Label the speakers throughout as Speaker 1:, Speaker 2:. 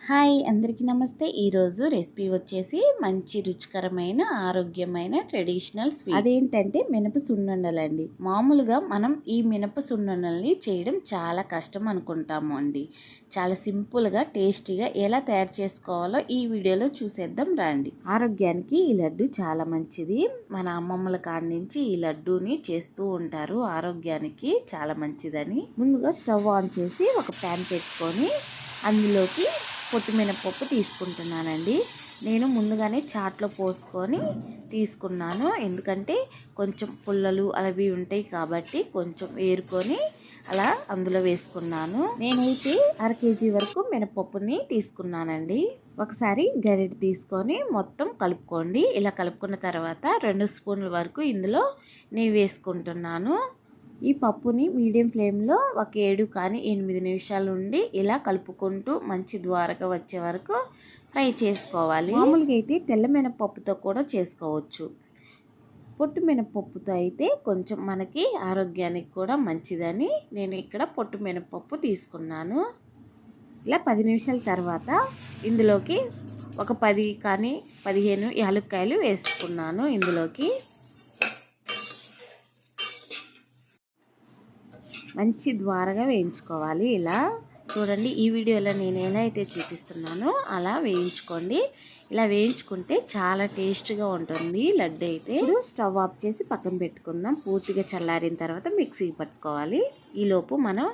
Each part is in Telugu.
Speaker 1: హాయ్ అందరికీ నమస్తే. ఈరోజు రెసిపీ వచ్చేసి మంచి రుచికరమైన ఆరోగ్యమైన ట్రెడిషనల్ స్వీట్. అదేంటంటే మినప సున్నుండలండి. మామూలుగా మనం ఈ మినప సున్నుండల్ని చేయడం చాలా కష్టం అనుకుంటాము అండి. చాలా సింపుల్గా టేస్టీగా ఎలా తయారు చేసుకోవాలో ఈ వీడియోలో చూసేద్దాం రండి. ఆరోగ్యానికి ఈ లడ్డు చాలా మంచిది. మన అమ్మమ్మల కాడి నుంచి ఈ లడ్డూని చేస్తూ ఉంటారు. ఆరోగ్యానికి చాలా మంచిదని. ముందుగా స్టవ్ ఆన్ చేసి ఒక ప్యాన్ పెట్టుకొని అందులోకి పొట్టు మినపప్పు తీసుకుంటున్నానండి. నేను ముందుగానే చాట్లో పోసుకొని తీసుకున్నాను. ఎందుకంటే కొంచెం పుల్లలు అవి ఉంటాయి కాబట్టి కొంచెం ఏరుకొని అలా అందులో వేసుకున్నాను. నేనైతే 1/2 kg వరకు మినపప్పుని తీసుకున్నానండి. ఒకసారి గరిటె తీసుకొని మొత్తం కలుపుకోండి. ఇలా కలుపుకున్న తర్వాత 2 స్పూన్ల వరకు ఇందులో నెయ్యి వేసుకుంటున్నాను. ఈ పప్పుని మీడియం ఫ్లేమ్లో ఒక 7 కానీ 8 నిమిషాలు ఉండి ఇలా కలుపుకుంటూ మంచి ద్వారగా వచ్చే వరకు ఫ్రై చేసుకోవాలి. మామూలుగా అయితే తెల్ల మినపప్పుతో కూడా చేసుకోవచ్చు. పొట్టు మినపప్పుతో అయితే కొంచెం మనకి ఆరోగ్యానికి కూడా మంచిదని నేను ఇక్కడ పొట్టు మినపప్పు తీసుకున్నాను. ఇలా 10 నిమిషాల తర్వాత ఇందులోకి ఒక 10 కానీ 15 యాలక్కాయలు వేసుకున్నాను. ఇందులోకి మంచి ద్వారగా వేయించుకోవాలి. ఇలా చూడండి, ఈ వీడియోలో నేను ఎలా అయితే చూపిస్తున్నానో అలా వేయించుకోండి. ఇలా వేయించుకుంటే చాలా టేస్ట్గా ఉంటుంది లడ్డు అయితే. ఇప్పుడు స్టవ్ ఆఫ్ చేసి పక్కన పెట్టుకుందాం. పూర్తిగా చల్లారిన తర్వాత మిక్సీకి పట్టుకోవాలి. ఈలోపు మనం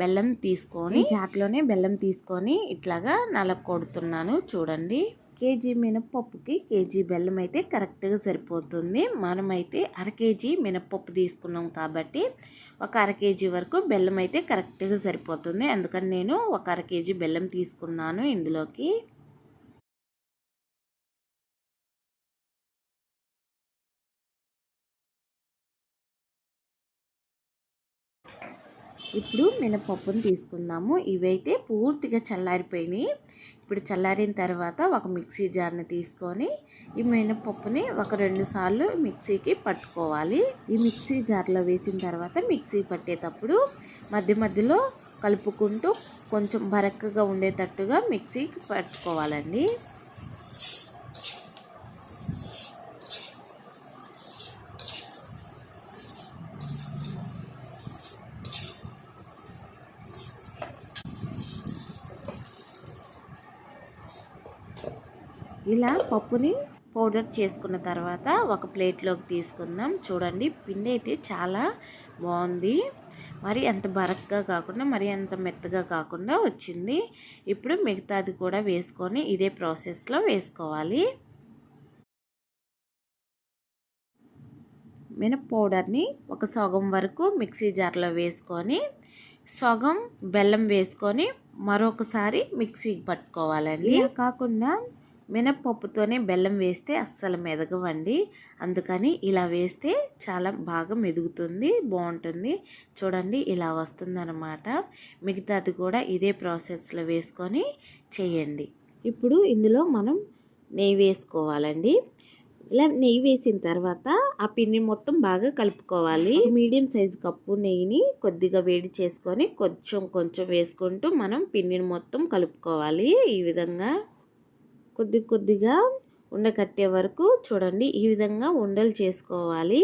Speaker 1: బెల్లం తీసుకొని చాట్లోనే బెల్లం తీసుకొని ఇట్లాగా నలగొడుతున్నాను. చూడండి, కేజీ మినపప్పుకి కేజీ బెల్లం అయితే కరెక్ట్గా సరిపోతుంది. మనమైతే 1/2 kg మినపప్పు తీసుకున్నాం కాబట్టి ఒక 1/2 kg వరకు బెల్లం అయితే కరెక్ట్గా సరిపోతుంది. అందుకని నేను ఒక 1/2 kg బెల్లం తీసుకున్నాను. ఇందులోకి ఇప్పుడు మినపప్పును తీసుకుందాము. ఇవైతే పూర్తిగా చల్లారిపోయినాయి. ఇప్పుడు చల్లారిన తర్వాత ఒక మిక్సీ జార్ని తీసుకొని ఈ మినపప్పుని ఒక 2 సార్లు మిక్సీకి పట్టుకోవాలి. ఈ మిక్సీ జార్లో వేసిన తర్వాత మిక్సీ పట్టేటప్పుడు మధ్య మధ్యలో కలుపుకుంటూ కొంచెం బరకగా ఉండేటట్టుగా మిక్సీకి పట్టుకోవాలండి. ఇలా పప్పుని పౌడర్ చేసుకున్న తర్వాత ఒక ప్లేట్లోకి తీసుకుందాం. చూడండి, పిండి అయితే చాలా బాగుంది. మరి అంత బరక్గా కాకుండా మరి అంత మెత్తగా కాకుండా వచ్చింది. ఇప్పుడు మిగతాది కూడా వేసుకొని ఇదే ప్రాసెస్లో వేసుకోవాలి. మినప పౌడర్ని ఒక సగం వరకు మిక్సీ జార్లో వేసుకొని సగం బెల్లం వేసుకొని మరొకసారి మిక్సీకి పట్టుకోవాలండి. ఇలా కాకుండా మినపప్పుతోనే బెల్లం వేస్తే అస్సలు మెదగవండి. అందుకని ఇలా వేస్తే చాలా బాగా మెదుగుతుంది, బాగుంటుంది. చూడండి, ఇలా వస్తుందన్నమాట. మిగతాది కూడా ఇదే ప్రాసెస్లో వేసుకొని చేయండి. ఇప్పుడు ఇందులో మనం నెయ్యి వేసుకోవాలండి. ఇలా నెయ్యి వేసిన తర్వాత ఆ పిండి మొత్తం బాగా కలుపుకోవాలి. మీడియం సైజు కప్పు నెయ్యిని కొద్దిగా వేడి చేసుకొని కొంచెం కొంచెం వేసుకుంటూ మనం పిండిని మొత్తం కలుపుకోవాలి. ఈ విధంగా కొద్దిగా ఉండకట్టే వరకు చూడండి, ఈ విధంగా ఉండలు చేసుకోవాలి.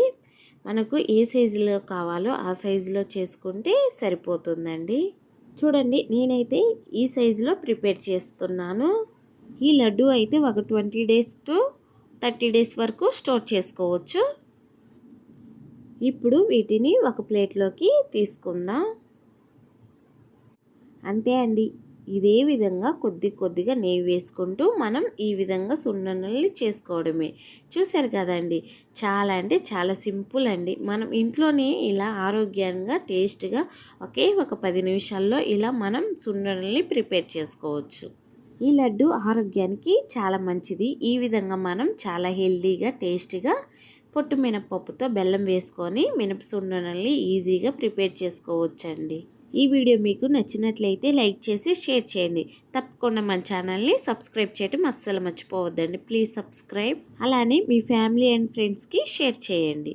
Speaker 1: మనకు ఏ సైజులో కావాలో ఆ సైజులో చేసుకుంటే సరిపోతుందండి. చూడండి, నేనైతే ఈ సైజులో ప్రిపేర్ చేస్తున్నాను. ఈ లడ్డు అయితే ఒక 20 days to 30 days వరకు స్టోర్ చేసుకోవచ్చు. ఇప్పుడు వీటిని ఒక ప్లేట్లోకి తీసుకుందాం. అంతే అండి. ఇదే విధంగా కొద్దిగా నెయ్యి వేసుకుంటూ మనం ఈ విధంగా సున్నుండల్ని చేసుకోవడమే. చూసారు కదండి, చాలా అంటే చాలా సింపుల్ అండి. మనం ఇంట్లోనే ఇలా ఆరోగ్యంగా టేస్ట్గా ఒకే ఒక 10 నిమిషాల్లో ఇలా మనం సున్నుండల్ని ప్రిపేర్ చేసుకోవచ్చు. ఈ లడ్డు ఆరోగ్యానికి చాలా మంచిది. ఈ విధంగా మనం చాలా హెల్తీగా టేస్టీగా పొట్టు మినపప్పుతో బెల్లం వేసుకొని మినప సున్నుండల్ని ఈజీగా ప్రిపేర్ చేసుకోవచ్చండి. ఈ వీడియో మీకు నచ్చినట్లయితే లైక్ చేసి షేర్ చేయండి. తప్పకుండా మన ఛానల్ని సబ్స్క్రైబ్ చేయడం అస్సలు మర్చిపోవద్దండి. Please subscribe. అలానే మీ ఫ్యామిలీ అండ్ ఫ్రెండ్స్కి షేర్ చేయండి.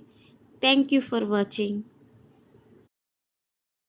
Speaker 1: Thank you for watching.